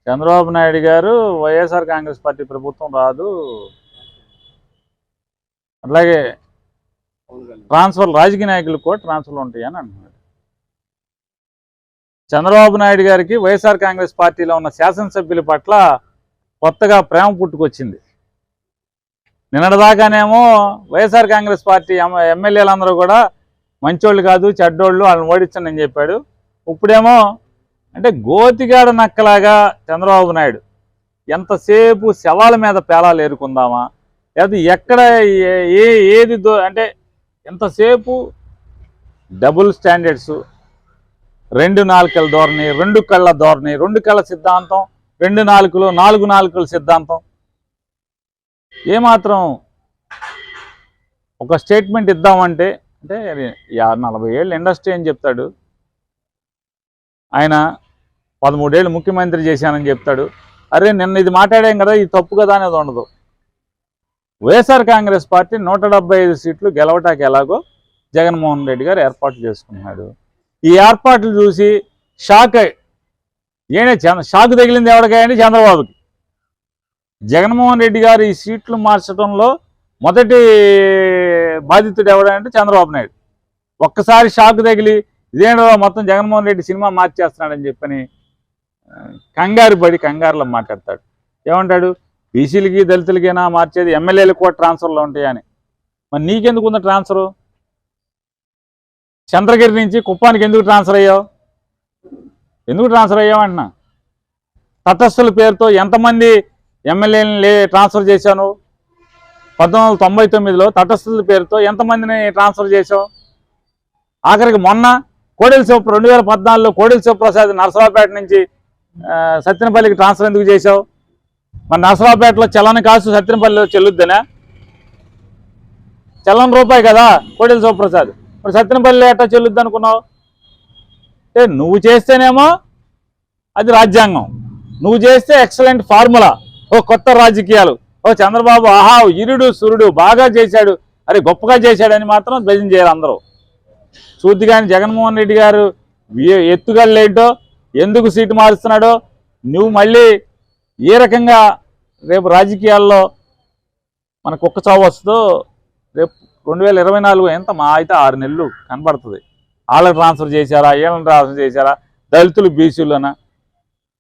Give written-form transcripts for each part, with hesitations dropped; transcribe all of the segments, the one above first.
చంద్రబాబు నాయుడు గారు వైఎస్ఆర్ కాంగ్రెస్ పార్టీ ప్రభుత్వం రాదు, అట్లాగే ట్రాన్స్ఫర్ రాజకీయ నాయకులకు కూడా ట్రాన్స్ఫర్లు ఉంటాయని అంటున్నాడు. చంద్రబాబు నాయుడు గారికి వైఎస్ఆర్ కాంగ్రెస్ పార్టీలో ఉన్న శాసనసభ్యుల పట్ల కొత్తగా ప్రేమ పుట్టుకొచ్చింది. నిన్నటిదాకానేమో వైఎస్ఆర్ కాంగ్రెస్ పార్టీ ఎమ్మెల్యేలందరూ కూడా మంచోళ్ళు కాదు, చెడ్డోళ్ళు, వాళ్ళని ఓడించండి చెప్పాడు. ఇప్పుడేమో అంటే గోతిగాడ నక్కలాగా చంద్రబాబు నాయుడు ఎంతసేపు శవాల మీద పేలాలు ఏరుకుందామా, లేకపోతే ఎక్కడ ఏది అంటే ఎంతసేపు డబుల్ స్టాండర్డ్స్, 2 నాలుకల ధోరణి, 2 కళ్ళ ధోరణి, 2 కళ్ళ సిద్ధాంతం, 2 నాలుకలు, 4 నాలుకల సిద్ధాంతం. ఏమాత్రం ఒక స్టేట్మెంట్ ఇద్దామంటే అంటే 40 ఏళ్ళు ఇండస్ట్రీ అని చెప్తాడు ఆయన, 13 ఏళ్ళు ముఖ్యమంత్రి చేశానని చెప్తాడు. అరే నిన్న ఇది మాట్లాడాం కదా, ఇది తప్పు కదా అనేది ఉండదు. వైఎస్ఆర్ కాంగ్రెస్ పార్టీ 175 సీట్లు గెలవటానికి ఎలాగో జగన్మోహన్ రెడ్డి గారు ఏర్పాట్లు చేసుకున్నాడు. ఈ ఏర్పాట్లు చూసి షాక్ షాక్ తగిలింది ఎవరికైనా చంద్రబాబుకి. జగన్మోహన్ రెడ్డి గారు ఈ సీట్లు మార్చడంలో మొదటి బాధితుడు ఎవడంటే చంద్రబాబు నాయుడు. ఒక్కసారి షాక్ తగిలి ఇదేంటో మొత్తం జగన్మోహన్ రెడ్డి సినిమా మార్చేస్తున్నాడని చెప్పని కంగారులో మాట్లాడతాడు. ఏమంటాడు, బీసీలకి దళితులకైనా మార్చేది, ఎమ్మెల్యేలకు కూడా ట్రాన్స్ఫర్లు ఉంటాయని. మరి నీకెందుకు ఉంది ట్రాన్స్ఫరు? చంద్రగిరి నుంచి కుప్పానికి ఎందుకు ట్రాన్స్ఫర్ అయ్యావు? ఎందుకు ట్రాన్స్ఫర్ అయ్యావు అంటున్నా. తటస్థుల పేరుతో ఎంతమంది ఎమ్మెల్యేలని ట్రాన్స్ఫర్ చేశాను? 1999లో తటస్థుల పేరుతో ఎంతమందిని ట్రాన్స్ఫర్ చేశావు? ఆఖరికి మొన్న 2014లో కోడెల శివప్రసాద్ నరసరావుపేట నుంచి సత్యనపల్లికి ట్రాన్స్ఫర్ ఎందుకు చేశావు? మరి నరసరావుపేటలో చల్లని కాసు సత్యనపల్లిలో చెల్లుద్దనా? చల్లని రూపాయి కదా కోడెల శివప్రసాద్, మరి సత్యనపల్లి ఎట్టా చెల్లుద్ది అనుకున్నావు? అంటే నువ్వు చేస్తేనేమో అది రాజ్యాంగం, నువ్వు చేస్తే ఎక్సలెంట్ ఫార్ములా, ఓ కొత్త రాజకీయాలు, ఓ చంద్రబాబు ఆహా ఇరుడు సురుడు బాగా చేశాడు, అరే గొప్పగా చేశాడని మాత్రం భజన చేయాలి అందరూ. చూద్దిగాని జగన్మోహన్ రెడ్డి గారు ఎత్తుగడలేంటో, ఎందుకు సీటు మారుస్తున్నాడో, నువ్వు మళ్ళీ ఏ రకంగా రేపు రాజకీయాల్లో మన కుక్క చావు వస్తుందో రేపు 2024 ఎంత మా అయితే 6 నెలలు కనబడుతుంది. వాళ్ళకి ట్రాన్స్ఫర్ చేశారా, వీళ్ళని ట్రాన్స్ఫర్ చేశారా, దళితులు బీసీలనా,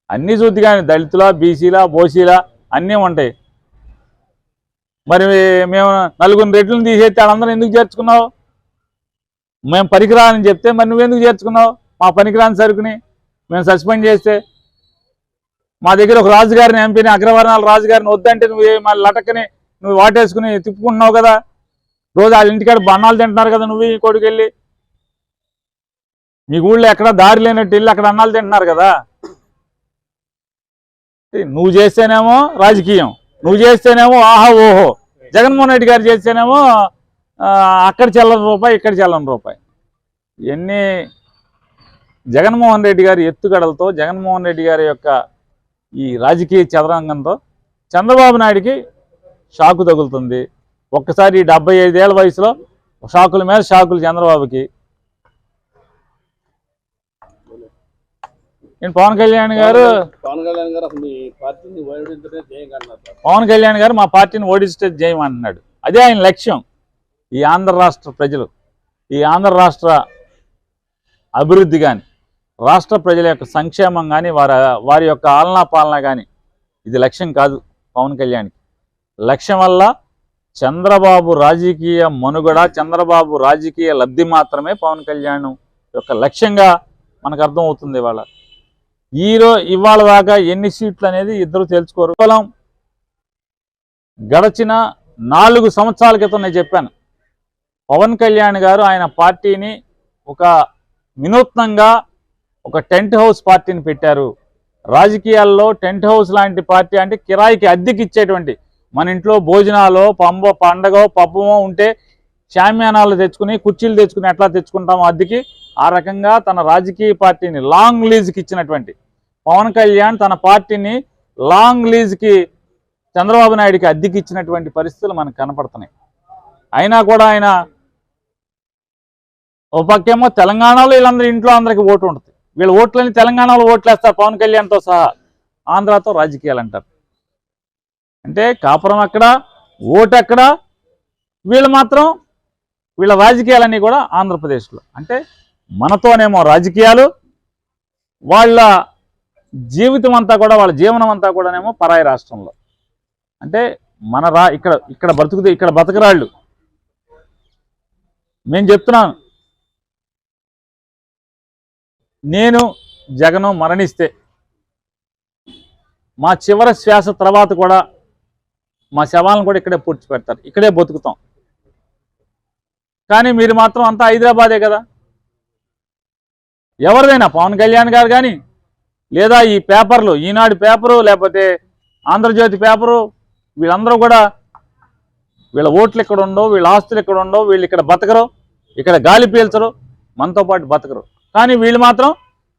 అన్నీ చూద్ది కానీ దళితుల బీసీలా బోసీలా అన్నీ ఉంటాయి. మరి మేము 4 రెడ్లను తీసేస్తే వాళ్ళందరూ ఎందుకు చేర్చుకున్నావు? మేము పనికిరాని చెప్తే మరి నువ్వెందుకు చేర్చుకున్నావు? మా పనికిరాని సరుకుని మేము సస్పెండ్ చేస్తే, మా దగ్గర ఒక రాజుగారిని ఎంపీని అగ్రవర్ణాల రాజుగారిని వద్దంటే నువ్వు మళ్ళీ లటక్కని నువ్వు వాటేసుకుని తిప్పుకుంటున్నావు కదా. రోజు వాళ్ళ ఇంటికాడ బన్నాలు తింటున్నారు కదా నువ్వు ఈ కొడుకెళ్ళి. మీ ఊళ్ళో ఎక్కడ దారి లేనట్టు వెళ్ళి అక్కడ అన్నాలు తింటున్నారు కదా. నువ్వు చేస్తేనేమో రాజకీయం, నువ్వు చేస్తేనేమో ఆహా ఓహో. జగన్మోహన్ రెడ్డి గారు చేస్తేనేమో అక్కడ చెల్లని రూపాయి, ఇక్కడ చెల్లని రూపాయి. ఇవన్నీ జగన్మోహన్ రెడ్డి గారి ఎత్తుగడలతో, జగన్మోహన్ రెడ్డి గారి యొక్క ఈ రాజకీయ చదరంగంతో చంద్రబాబు నాయుడికి షాకు తగులుతుంది. ఒక్కసారి 75 ఏళ్ల వయసులో షాకుల మీద షాకులు చంద్రబాబుకి. నేను పవన్ కళ్యాణ్ గారు మా పార్టీని ఓడిస్తే జయం అంటున్నాడు. అదే ఆయన లక్ష్యం. ఈ ఆంధ్ర రాష్ట్ర ప్రజలు, ఈ ఆంధ్ర రాష్ట్ర అభివృద్ధి కానీ, రాష్ట్ర ప్రజల యొక్క సంక్షేమం కానీ, వారి యొక్క ఆలనా పాలన కానీ ఇది లక్ష్యం కాదు పవన్ కళ్యాణ్కి. లక్ష్యం వల్ల చంద్రబాబు రాజకీయ మనుగడ, చంద్రబాబు రాజకీయ లబ్ధి మాత్రమే పవన్ కళ్యాణ్ యొక్క లక్ష్యంగా మనకు అర్థం అవుతుంది. ఇవాళ దాకా ఎన్ని సీట్లు అనేది ఇద్దరు తెలుసుకోరు. కేవలం గడచిన 4 సంవత్సరాల క్రితం నేను చెప్పాను, పవన్ కళ్యాణ్ గారు ఆయన పార్టీని ఒక వినూత్నంగా ఒక టెంట్ హౌస్ పార్టీని పెట్టారు. రాజకీయాల్లో టెంట్ హౌస్ లాంటి పార్టీ అంటే కిరాయికి అద్దెకి ఇచ్చేటువంటి, మన ఇంట్లో భోజనాలు పండగ పబ్బమో ఉంటే షామ్యానాలు తెచ్చుకుని కుర్చీలు తెచ్చుకుని ఎట్లా తెచ్చుకుంటామో అద్దెకి, ఆ రకంగా తన రాజకీయ పార్టీని లాంగ్ లీజ్కి ఇచ్చినటువంటి పవన్ కళ్యాణ్ తన పార్టీని లాంగ్ లీజ్కి చంద్రబాబు నాయుడికి అద్దెకి ఇచ్చినటువంటి పరిస్థితులు మనకు కనపడుతున్నాయి. అయినా కూడా ఆయన ఓ పక్కేమో తెలంగాణలో వీళ్ళందరూ ఇంట్లో అందరికీ ఓటు ఉంటుంది, వీళ్ళ ఓట్లని తెలంగాణలో ఓట్లేస్తారు పవన్ కళ్యాణ్తో సహా. ఆంధ్రాతో రాజకీయాలు అంటారు. అంటే కాపురం అక్కడ, ఓటు అక్కడ, వీళ్ళు మాత్రం వీళ్ళ రాజకీయాలన్నీ కూడా ఆంధ్రప్రదేశ్లో. అంటే మనతోనేమో రాజకీయాలు, వాళ్ళ జీవితం అంతా కూడా, వాళ్ళ జీవనం అంతా కూడానేమో పరాయి రాష్ట్రంలో. అంటే మన ఇక్కడ బ్రతుకుతే ఇక్కడ బతకరాళ్ళు. నేను చెప్తున్నాను, నేను జగను మరణిస్తే మా చివరి శ్వాస తర్వాత కూడా మా శవాలను కూడా ఇక్కడే పూడ్చిపెడతారు, ఇక్కడే బతుకుతాం. కానీ మీరు మాత్రం అంతా హైదరాబాదే కదా. ఎవరిదైనా పవన్ కళ్యాణ్ గారు కానీ, లేదా ఈ పేపర్లు, ఈనాడు పేపరు, లేకపోతే ఆంధ్రజ్యోతి పేపరు, వీళ్ళందరూ కూడా వీళ్ళ ఓట్లు ఇక్కడ ఉండవు, వీళ్ళ ఆస్తులు ఇక్కడ ఉండవు, వీళ్ళు ఇక్కడ బతకరు, ఇక్కడ గాలి పీల్చరు, మనతో పాటు బతకరు. కానీ వీళ్ళు మాత్రం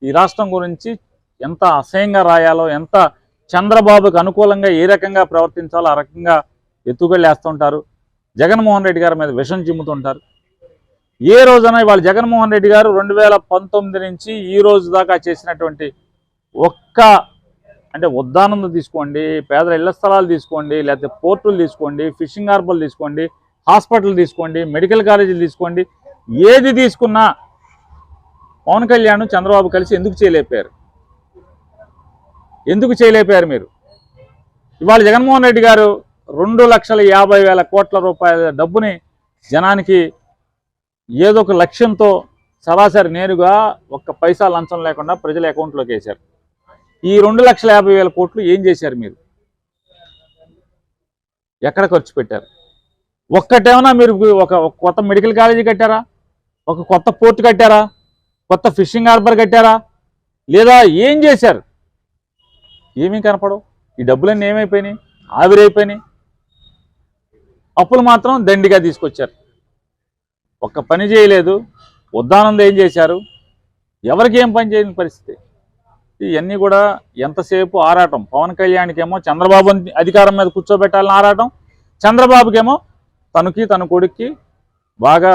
ఈ రాష్ట్రం గురించి ఎంత అసహ్యంగా రాయాలో, ఎంత చంద్రబాబుకు అనుకూలంగా ఏ రకంగా ప్రవర్తించాలో ఆ రకంగా ఎత్తుగళ్ళు వేస్తుంటారు. జగన్మోహన్ రెడ్డి గారి మీద విషం చిమ్ముతుంటారు. ఏ రోజున ఇవాళ జగన్మోహన్ రెడ్డి గారు 2019 నుంచి ఈ రోజు దాకా చేసినటువంటి అంటే ఉద్దానందం తీసుకోండి, పేదల ఇళ్ల స్థలాలు తీసుకోండి, లేకపోతే పోర్టులు తీసుకోండి, ఫిషింగ్ హార్బర్లు తీసుకోండి, హాస్పిటల్ తీసుకోండి, మెడికల్ కాలేజీలు తీసుకోండి, ఏది తీసుకున్నా పవన్ కళ్యాణ్ చంద్రబాబు కలిసి ఎందుకు చేయలేపారు? ఎందుకు చేయలేపారు మీరు? ఇవాళ జగన్మోహన్ రెడ్డి గారు 2,50,000 కోట్ల రూపాయల డబ్బుని జనానికి ఏదో ఒక లక్ష్యంతో సరాసరి నేరుగా ఒక్క పైసా లంచం లేకుండా ప్రజల అకౌంట్లోకి వేశారు. ఈ 2,50,000 కోట్లు ఏం చేశారు మీరు? ఎక్కడ ఖర్చు పెట్టారు? ఒక్కటేమన్నా మీరు ఒక కొత్త మెడికల్ కాలేజీ కట్టారా? ఒక కొత్త పోర్టు కట్టారా? కొత్త ఫిషింగ్ హార్బర్ కట్టారా? లేదా ఏం చేశారు? ఏమీ కనపడవు. ఈ డబ్బులన్నీ ఏమైపోయినాయి? ఆవిరైపోయినాయి. అప్పులు మాత్రం దండిగా తీసుకొచ్చారు. ఒక్క పని చేయలేదు. ఉద్దానందం ఏం చేశారు? ఎవరికి ఏం పని చేయని పరిస్థితి. ఇవన్నీ కూడా ఎంతసేపు ఆరాటం. పవన్ కళ్యాణ్కేమో చంద్రబాబు అధికారం మీద కూర్చోబెట్టాలని ఆరాటం, చంద్రబాబుకేమో తనకి తన కొడుక్కి బాగా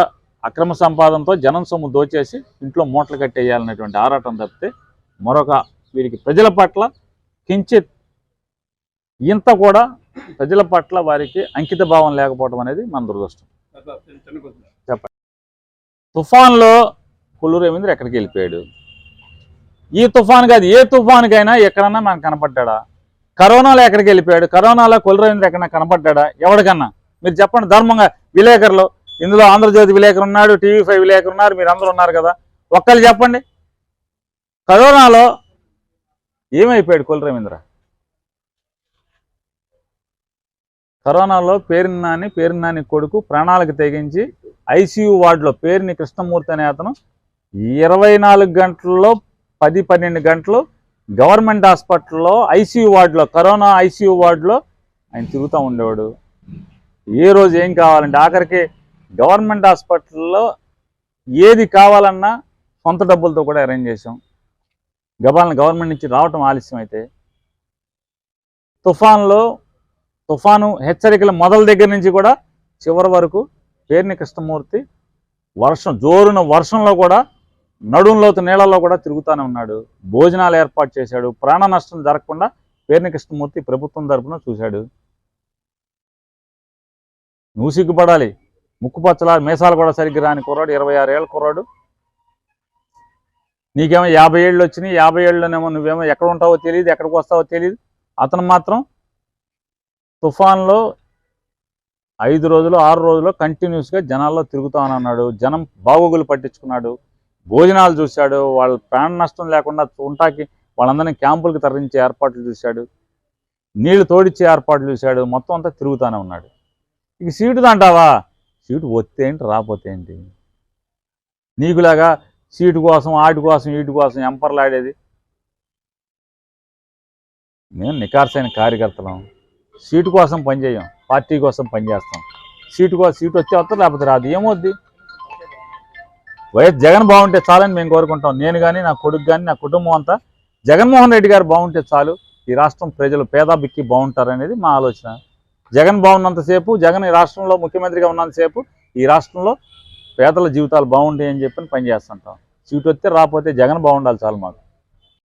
అక్రమ సంపాదనతో జనం సొమ్ము దోచేసి ఇంట్లో మూటలు కట్టేయాలనేటువంటి ఆరాటం తప్పితే మరొక వీరికి ప్రజల పట్ల కించిత్ ఇంత కూడా ప్రజల పట్ల వారికి అంకిత భావం లేకపోవడం అనేది మన దురదృష్టం. చెప్పండి. తుఫాన్లో కొల్లూరు రవీంద్ర ఎక్కడికి వెళ్ళిపోయాడు? ఈ తుఫాన్ కాదు, ఏ తుఫాన్కైనా ఎక్కడన్నా మనకు కనపడ్డా? కరోనాలో ఎక్కడికి వెళ్ళిపోయాడు? కరోనాలో కొల్లూరు రవీంద్ర ఎక్కడన్నా కనపడ్డా? ఎవరికన్నా మీరు చెప్పండి ధర్మంగా. విలేకరులు, ఇందులో ఆంధ్రజ్యోతి విలేకరు ఉన్నాడు, TV5 విలేకరు ఉన్నారు, మీరు అందరూ ఉన్నారు కదా, ఒక్కళ్ళు చెప్పండి కరోనాలో ఏమైపోయాడు కొల్లూరు రవీంద్ర? కరోనాలో పేరు నాని కొడుకు ప్రాణాలకు తెగించి ICU వార్డులో పేరుని కృష్ణమూర్తి అనే అతను 24 గంటల్లో 10-12 గంటలు గవర్నమెంట్ హాస్పిటల్లో ICU వార్డులో, కరోనా ICU వార్డులో ఆయన తిరుగుతూ ఉండేవాడు. ఏ రోజు ఏం కావాలంటే ఆఖరికి గవర్నమెంట్ హాస్పిటల్లో ఏది కావాలన్నా సొంత డబ్బులతో కూడా అరేంజ్ చేసాం. గవర్నమెంట్ నుంచి రావటం ఆలస్యం అయితే తుఫాను హెచ్చరికల మొదల దగ్గర నుంచి కూడా చివరి వరకు పేరుని కృష్ణమూర్తి జోరున వర్షంలో కూడా నడుంలోతు నీళ్ళల్లో కూడా తిరుగుతూనే ఉన్నాడు. భోజనాలు ఏర్పాటు చేశాడు. ప్రాణ నష్టం జరగకుండా పేరుని కృష్ణమూర్తి ప్రభుత్వం తరపున చూశాడు. నువ్వు సిగ్గుపడాలి. ముక్కుపచ్చల మీసాలు కూడా సరిగ్గా రాని కుర్రాడు, 26 ఏళ్ళ కుర్రాడు. నీకేమో 50 ఏళ్ళు వచ్చినాయి. 50 ఏళ్ళలోనేమో నువ్వేమో ఎక్కడ ఉంటావో తెలియదు, ఎక్కడికి వస్తావో తెలియదు. అతను మాత్రం తుఫాన్లో 5 రోజులు 6 రోజులు కంటిన్యూస్గా జనాల్లో తిరుగుతానన్నాడు. జనం బాగోగులు పట్టించుకున్నాడు. భోజనాలు చూశాడు. వాళ్ళ ప్రాణ నష్టం లేకుండా ఉంటాకి వాళ్ళందరినీ క్యాంపులకు తరలించే ఏర్పాట్లు చూశాడు. నీళ్లు తోడిచ్చే ఏర్పాట్లు చూశాడు. మొత్తం అంతా తిరుగుతూనే ఉన్నాడు. ఇక సీటు అంటావా? సీటు వస్తే ఏంటి, రాకపోతే ఏంటి? నీకులాగా సీటు కోసం, ఆటి కోసం, వీటి కోసం ఎంపర్లాడేది. మేము నికార్సైన కార్యకర్తలం. సీటు కోసం పనిచేయం, పార్టీ కోసం పనిచేస్తాం. సీటు వస్తే వస్తారు, లేకపోతే రాదు. ఏమవుద్ది? వైఎస్ జగన్ బాగుంటే చాలని మేము కోరుకుంటాం. నేను కానీ, నా కొడుకు కానీ, నా కుటుంబం అంతా జగన్మోహన్ రెడ్డి గారు బాగుంటే చాలు. ఈ రాష్ట్రం ప్రజలు పేద బిక్కి బాగుంటారనేది మా ఆలోచన. జగన్ బాగున్నంతసేపు, జగన్ ఈ రాష్ట్రంలో ముఖ్యమంత్రిగా ఉన్నంతసేపు ఈ రాష్ట్రంలో పేదల జీవితాలు బాగుంటాయని చెప్పి పనిచేస్తుంటాం. సీటు వస్తే రాకపోతే జగన్ బాగుండాలి చాలు మాకు.